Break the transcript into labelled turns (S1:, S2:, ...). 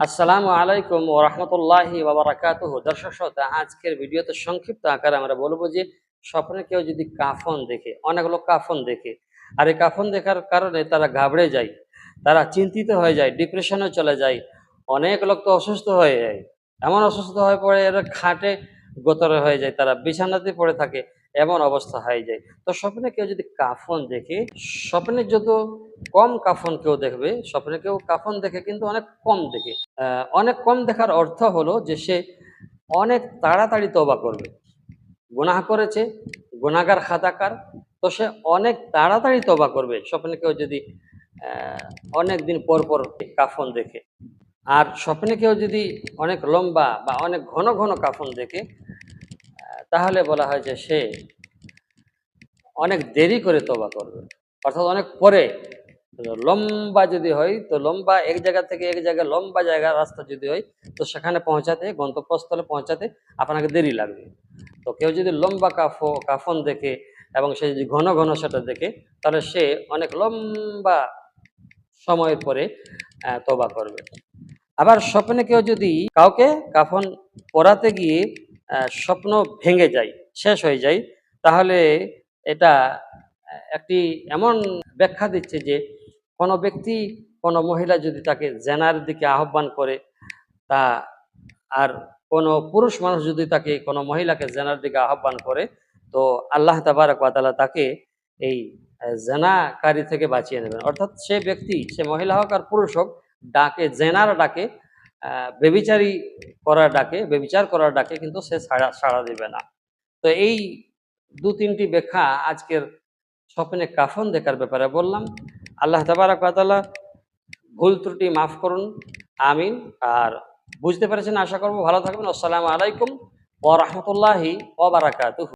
S1: আসসালামু আলাইকুম ওয়া রাহমাতুল্লাহি ওয়া বারাকাতুহু। দর্শক শ্রোতা, আজকের ভিডিওতে সংক্ষিপ্ত আকারে আমরা বলবো যে স্বপ্নে কেউ যদি কাফন দেখে, অনেক লোক কাফন দেখে, আর এই কাফন দেখার কারণে তারা ঘাবড়ে যায়, তারা চিন্তিত হয়ে যায়, ডিপ্রেশনে চলে যায়। অনেক লোক তো অসুস্থ হয়ে যায়, এমন অসুস্থ হয়ে পড়ে এরা খাটে গোতরে হয়ে যায়, তারা বিছানাতে পড়ে থাকে, এমন অবস্থা হয়ে যায়। তো স্বপ্নে কেউ যদি কাফন দেখে, স্বপ্নে যত কম কাফন কেউ দেখবে, স্বপ্নে কেউ কাফন দেখে কিন্তু অনেক কম দেখে। অনেক কম দেখার অর্থ হলো যে সে অনেক তাড়াতাড়ি তওবা করবে। গুনাহ করেছে, গুনাহগার খাতাকার, তো সে অনেক তাড়াতাড়ি তওবা করবে স্বপ্নে কেউ যদি অনেক দিন পর পর কাফন দেখে। আর স্বপ্নে কেউ যদি অনেক লম্বা বা অনেক ঘন ঘন কাফন দেখে, তাহলে বলা হয় যে সে অনেক দেরি করে তওবা করবে, অর্থাৎ অনেক পরে। লম্বা যদি হয় তো লম্বা, এক জায়গা থেকে এক জায়গায় লম্বা জায়গা রাস্তা যদি হয়, তো সেখানে পৌঁছাতে, গন্তব্যস্থলে পৌঁছাতে আপনাকে দেরি লাগবে। তো কেউ যদি লম্বা কাফন দেখে এবং সে যদি ঘন ঘন সেটা দেখে, তাহলে সে অনেক লম্বা সময়ের পরে তওবা করবে। আবার স্বপ্নে কেউ যদি কাউকে কাফন পরাতে গিয়ে স্বপ্ন ভেঙে যায়, শেষ হয়ে যায়, তাহলে এটা একটি এমন ব্যাখ্যা দিচ্ছে যে কোনো ব্যক্তি, কোনো মহিলা যদি তাকে জেনার দিকে আহ্বান করে, তা আর কোনো পুরুষ মানুষ যদি তাকে, কোনো মহিলাকে জেনার দিকে আহ্বান করে, তো আল্লাহ তাবারক ওয়া তাআলা তাকে এই জেনাকারী থেকে বাঁচিয়ে নেবেন। অর্থাৎ সে ব্যক্তি, সে মহিলা হোক আর পুরুষ হোক, ডাকে, জেনার ডাকে, বেবিচারী করার ডাকে, বেবিচার করার ডাকে কিন্তু সে সাড়া দিবে না। তো এই দু তিনটি ব্যাখ্যা আজকের স্বপ্নে কাফন দেখার ব্যাপারে বললাম। আল্লাহ তাবারক ওয়া তাআলা ভুল ত্রুটি মাফ করুন, আমিন। আর বুঝতে পেরেছেন আশা করব। ভালো থাকবেন। আসসালামু আলাইকুম ওয়া রাহমাতুল্লাহি ওয়া বারাকাতুহু।